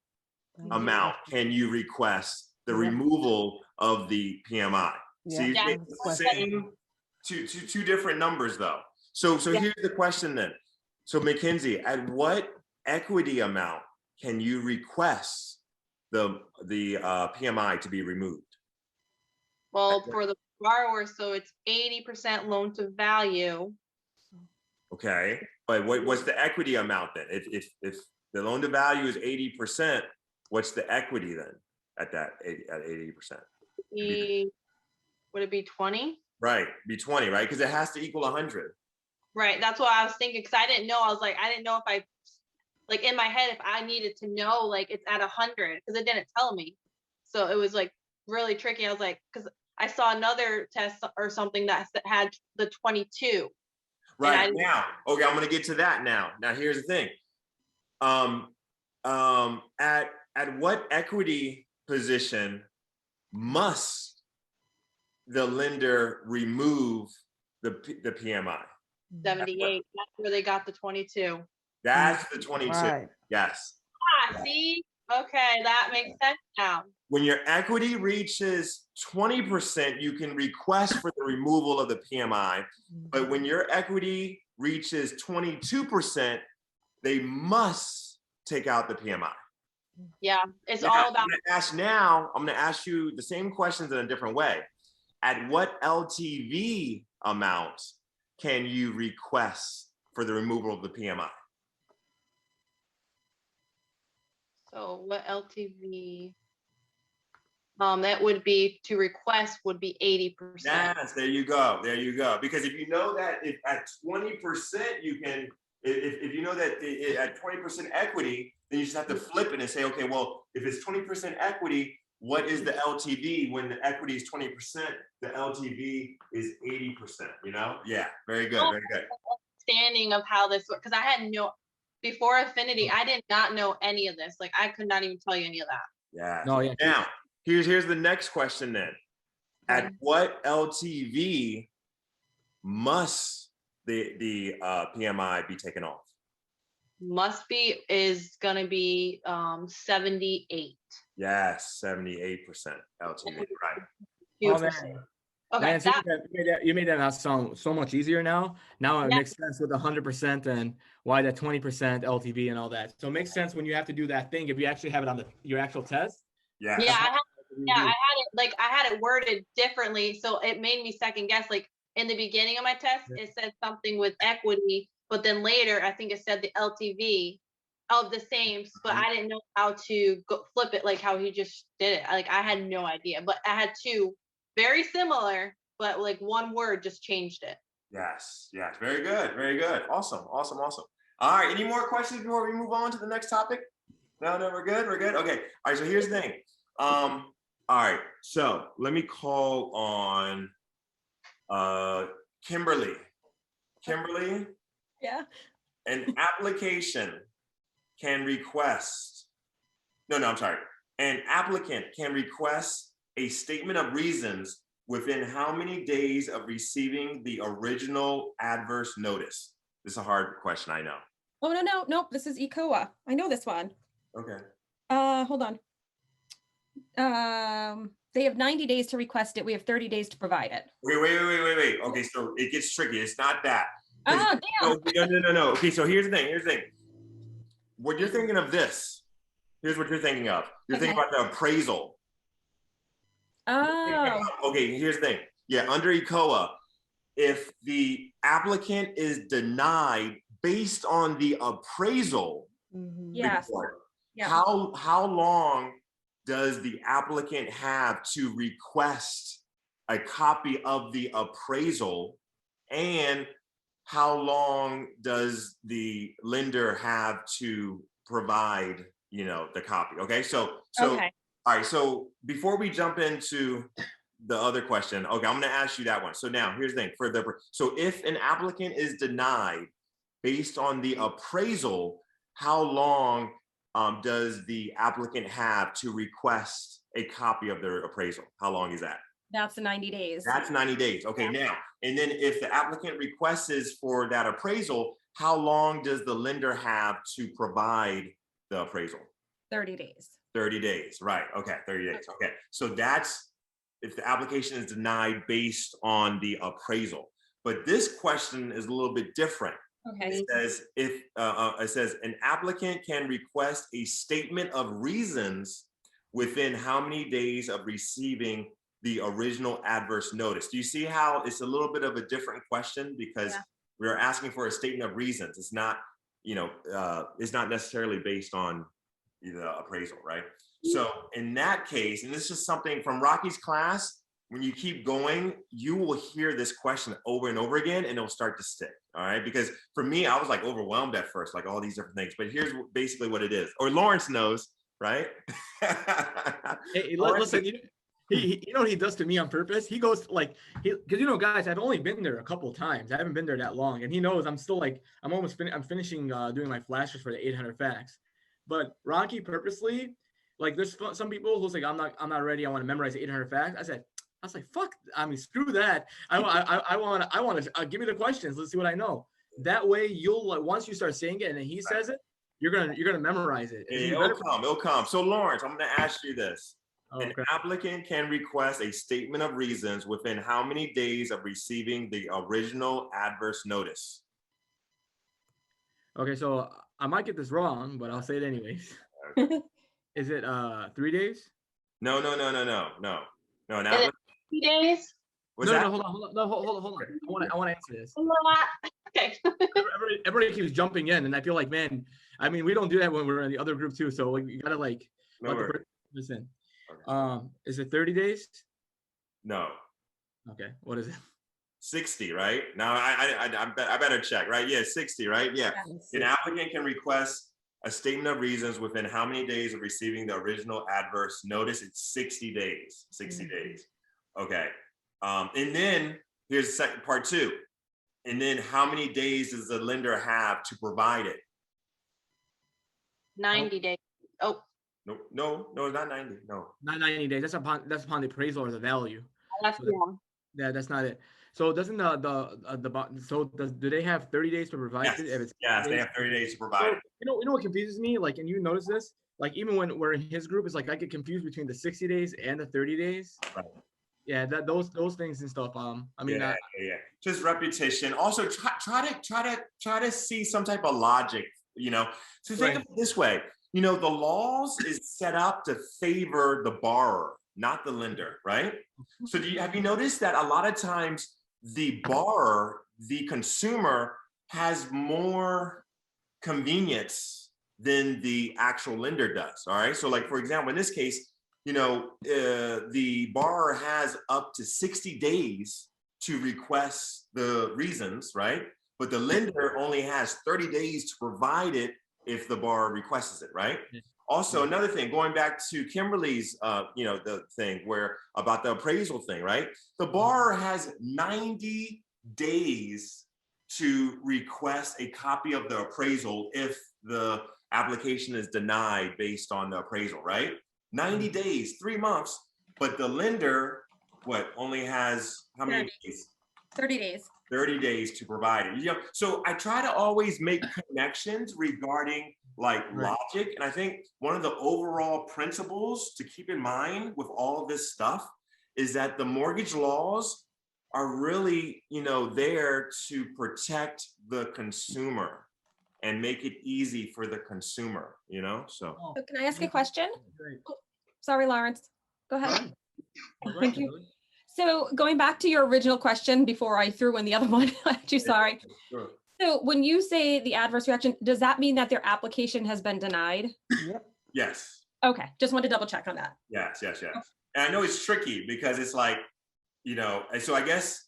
amount can you request the removal of the PMI? Yeah. So you get the same two different numbers though. So here's the question then. So Mackenzie, at what equity amount can you request the PMI to be removed? Well, for the borrower, so it's 80% loan to value. Okay, but what's the equity amount then? If the loan to value is 80%, what's the equity then at 80%? Would it be 20? Right, be 20, right? Because it has to equal 100. Right, that's what I was thinking, because I didn't know. I was like, I didn't know if I, like in my head, if I needed to know, like it's at 100, because it didn't tell me. So it was like really tricky. I was like, because I saw another test or something that had the 22. Right now, okay, I'm gonna get to that now. Now here's the thing. At what equity position must the lender remove the PMI? 78. That's where they got the 22. That's the 22. Right. Yes. See? Okay, that makes sense now. When your equity reaches 20%, you can request for the removal of the PMI. But when your equity reaches 22%, they must take out the PMI. Yeah, it's now, all about. I'm going to ask you the same questions in a different way. At what LTV amount can you request for the removal of the PMI? So what LTV? That would be to request would be 80%. Yes, there you go. There you go. Because if you know that if at 20% you can, if you know that at 20% equity, then you just have to flip it and say, okay, well, if it's 20% equity, what is the LTV when the equity is 20%? The LTV is 80%, you know? Yeah, very good, very good. Understanding of how this works, because I had before Affinity, I did not know any of this. Like I could not even tell you any of that. Yeah. No, yeah. Now, here's the next question then. At what LTV must the PMI be taken off? Is gonna be 78. Yes, 78% LTV, right? Oh, man. Okay, Man, so you made that sound so much easier now. Now it Yeah. makes sense with 100% and why that 20% LTV and all that. So it makes sense when you have to do that thing if you actually have it on your actual test. Yes. yeah, I had it worded differently, so it made me second guess. Like in the beginning of my test, it said something with equity, but then later I think it said the LTV of the same, but I didn't know how to flip it like how he just did it. Like I had no idea, but I had two very similar, but like one word just changed it. Yes. Yes. Very good. Very good. Awesome. Awesome. Awesome. All right. Any more questions before we move on to the next topic? No, we're good. We're good. Okay. All right. So here's the thing. All right. So let me call on Kimberly. Kimberly, Yeah. an application can request, I'm sorry. An applicant can request a statement of reasons within how many days of receiving the original adverse notice? This is a hard question, I know. Oh, no. This is ECOA. I know this one. Okay. Hold on. They have 90 days to request it. We have 30 days to provide it. Wait. Okay, so it gets tricky. It's not that. Oh, damn. No. Okay, so here's the thing. What you're thinking of this, here's what you're thinking of. You're thinking about the appraisal. Oh. Okay, here's the thing. Yeah, under ECOA, if the applicant is denied based on the appraisal Yes. report, Yeah. how long does the applicant have to request a copy of the appraisal, and how long does the lender have to provide, the copy? Okay, so Okay. all right, so before we jump into the other question, okay, I'm gonna ask you that one. So now here's the thing, so if an applicant is denied based on the appraisal, how long does the applicant have to request a copy of their appraisal? How long is that? That's the 90 days. That's 90 days. Okay, now, and then if the applicant requests for that appraisal, how long does the lender have to provide the appraisal? 30 days. 30 days, right. Okay, 30 days. Okay, so that's if the application is denied based on the appraisal. But this question is a little bit different. Okay. It says it says an applicant can request a statement of reasons within how many days of receiving the original adverse notice. Do you see how it's a little bit of a different question, because we're asking for a statement of reasons. It's not, it's not necessarily based on the appraisal, right? So in that case, and this is something from Rocky's class, when you keep going, you will hear this question over and over again, and it'll start to stick. All right. Because for me, I was like overwhelmed at first, like all these different things. But here's basically what it is. Or Lawrence knows, right? Hey, listen, you know what he does to me on purpose? He goes like, because guys, I've only been there a couple of times. I haven't been there that long, and he knows I'm still like, I'm finishing doing my flashes for the 800 facts. But Rocky purposely, like, there's some people who's like, I'm not ready. I want to memorize the 800 facts. I was like, fuck, I mean, screw that. I want to give me the questions. Let's see what I know. That way, you'll once you start saying it and then he says it, you're gonna memorize it. It'll come. So Lawrence, I'm gonna ask you this. Okay. An applicant can request a statement of reasons within how many days of receiving the original adverse notice? Okay, so I might get this wrong, but I'll say it anyways. Is it 3 days? No. Now, 3 days. Hold on. I want to answer this. Okay. Everybody keeps jumping in, and I feel like, man, I mean, we don't do that when we're in the other group too. So like, you gotta let the person listen. Okay. Is it 30 days? No. Okay. What is it? 60, right? Now I better check, right? Yeah, 60, right? Yeah. An applicant can request a statement of reasons within how many days of receiving the original adverse notice? It's 60 days. 60 days. Okay. And then here's the second part two. And then how many days does the lender have to provide it? 90 days. Oh. No, it's not 90. No. Not 90 days. That's upon the appraisal or the value. That's That's not it. So doesn't do they have 30 days to provide it? If it's they have 30 days to provide it. You know what confuses me? Like, and you notice this? Like, even when we're in his group, it's like I get confused between the 60 days and the 30 days. Right. yeah, those things and stuff. I mean, yeah, just repetition. Also, try to see some type of logic. So think of it this way. The laws is set up to favor the borrower, not the lender, right? So have you noticed that a lot of times the borrower, the consumer, has more convenience than the actual lender does? All right. So, like, for example, in this case, the borrower has up to 60 days to request the reasons, right? But the lender only has 30 days to provide it if the borrower requests it, right? Also, another thing, going back to Kimberly's, the thing where about the appraisal thing, right? The borrower has 90 days to request a copy of the appraisal if the application is denied based on the appraisal, right? 90 days, 3 months, but the lender, only has how many days? 30 days. 30 days to provide it. So I try to always make connections regarding logic. And I think one of the overall principles to keep in mind with all of this stuff is that the mortgage laws are really, there to protect the consumer and make it easy for the consumer, so. So can I ask a question? Sorry, Lawrence. Go ahead. Thank you. So going back to your original question before I threw in the other one, I'm too sorry. Sure. So when you say the adverse reaction, does that mean that their application has been denied? Yep. Yes. Okay, just want to double check on that. Yes. And I know it's tricky because it's like, and so I guess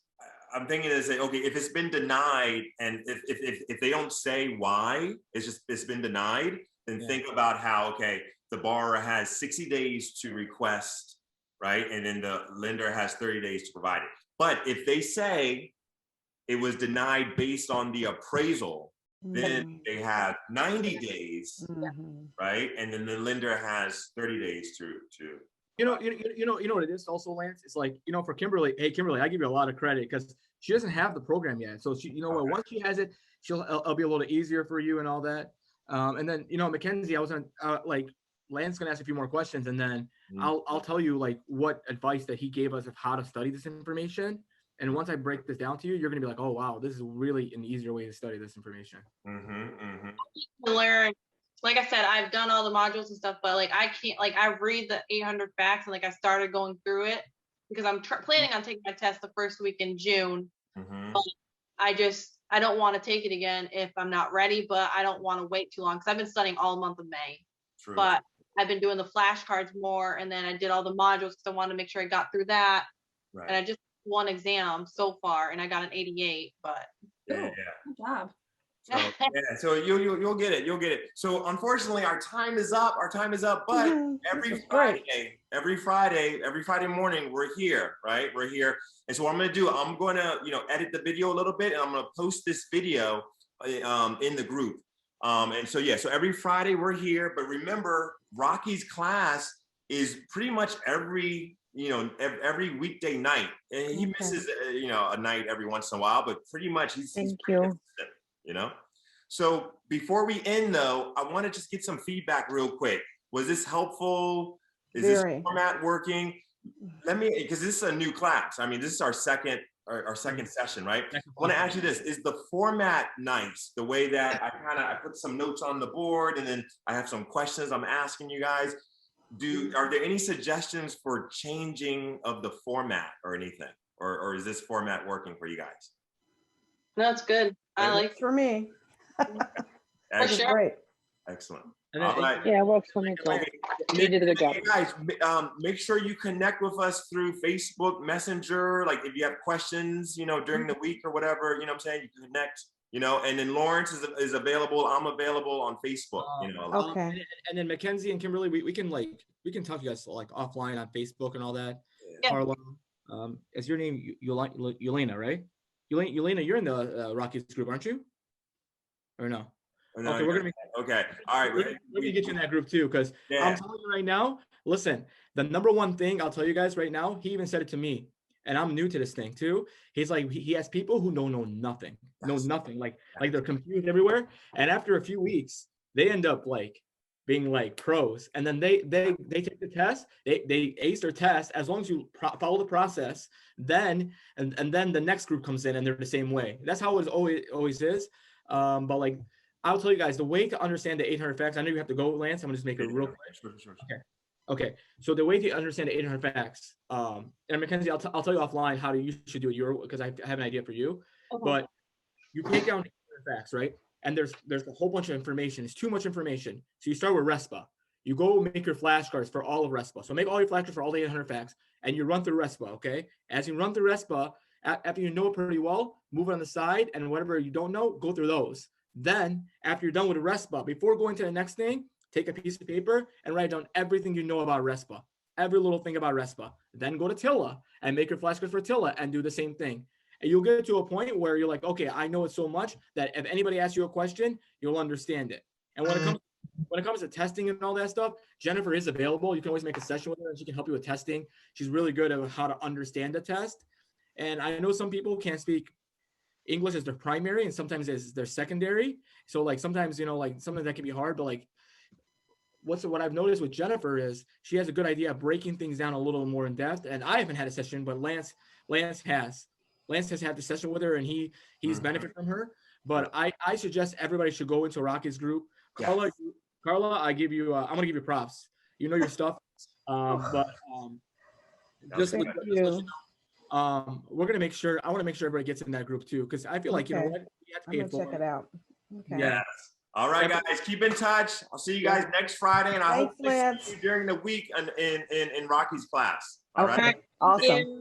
I'm thinking to say, okay, if it's been denied and if they don't say why it's been denied, then think about how, okay, the borrower has 60 days to request, right? And then the lender has 30 days to provide it. But if they say it was denied based on the appraisal, then they have 90 days, right? And then the lender has 30 days to. You know what it is also, Lance? It's like, for Kimberly, hey, Kimberly, I give you a lot of credit because she doesn't have the program yet. So she, once she has it, it'll be a little easier for you and all that. And then, Mackenzie, I was on, Lance gonna ask a few more questions, and then I'll tell you what advice that he gave us of how to study this information. And once I break this down to you, you're gonna be like, oh wow, this is really an easier way to study this information. Learn, like I said, I've done all the modules and stuff, but I can't, I read the 800 facts and I started going through it because I'm planning on taking my test the first week in June. But I don't want to take it again if I'm not ready, but I don't want to wait too long because I've been studying all month of May. True. But I've been doing the flashcards more, and then I did all the modules because I wanted to make sure I got through that. Right. And I just one exam so far, and I got an 88. But good job. So you'll get it. You'll get it. So unfortunately, our time is up. But every Friday morning, we're here, right? We're here. And so what I'm going to do, I'm going to edit the video a little bit, and I'm going to post this video in the group. And so so every Friday we're here. But remember, Rocky's class is pretty much every weekday night, and he misses a night every once in a while, but pretty much he's consistent. So before we end though, I want to just get some feedback real quick. Was this helpful? Is this format working? Because this is a new class. I mean, this is our second session, right? I want to ask you this: is the format nice? The way that I put some notes on the board, and then I have some questions I'm asking you guys. Are there any suggestions for changing of the format or anything, or is this format working for you guys? No, it's good. I like it for me. For sure. Great. Excellent. All right. Yeah, it works for me too. You did a good job. Hey guys, make sure you connect with us through Facebook Messenger. Like if you have questions, during the week or whatever, what I'm saying, you can connect. And then Lawrence is available. I'm available on Facebook. Okay. And then Mackenzie and Kimberly, we can talk to you guys offline on Facebook and all that. Yeah. Carla, is your name Yelena, right? Yelena, you're in the Rockies group, aren't you? Or no? No, okay, we're gonna be okay. All right, we're gonna get you in that group too, because I'm telling you right now. Listen, the number one thing I'll tell you guys right now. He even said it to me, and I'm new to this thing too. He's like, he has people who know nothing, like they're confused everywhere, and after a few weeks, they end up being like pros, and then they take the test, they ace their test as long as you follow the process. Then and then the next group comes in and they're the same way. That's how it always is. But like I'll tell you guys the way to understand the 800 facts. I know you have to go, Lance. I'm gonna just make it real quick. Sure. Okay. So the way to understand the 800 facts, and Mackenzie, I'll tell you offline how you should do it because I have an idea for you. But you take down 800 facts, right? And there's a whole bunch of information. It's too much information. So you start with RESPA. You go make your flashcards for all of RESPA. So make all your flashcards for all the 800 facts, and you run through RESPA, okay? As you run through RESPA, after you know it pretty well, move it on the side, and whatever you don't know, go through those. Then, after you're done with RESPA, before going to the next thing, take a piece of paper and write down everything you know about RESPA, every little thing about RESPA. Then go to TILA and make your flashcards for TILA and do the same thing. And you'll get to a point where you're like, okay, I know it so much that if anybody asks you a question, you'll understand it. And when it comes to testing and all that stuff, Jennifer is available. You can always make a session with her and she can help you with testing. She's really good at how to understand the test. And I know some people can't speak English as their primary and sometimes as their secondary. So like sometimes, like sometimes that can be hard, but like what I've noticed with Jennifer is she has a good idea of breaking things down a little more in depth. And I haven't had a session, but Lance has. Lance has had the session with her and he's benefited from her. But I suggest everybody should go into Rocky's group. Carla, I'm gonna give you props. You know your stuff. Just let you know, we're gonna make sure. I want to make sure everybody gets in that group too, because I feel like you know what, you have to pay I'm gonna check it out. Okay. Yes. All right, guys, keep in touch. I'll see you guys next Friday, and I hope to see you during the week in Rocky's class. All right. Awesome.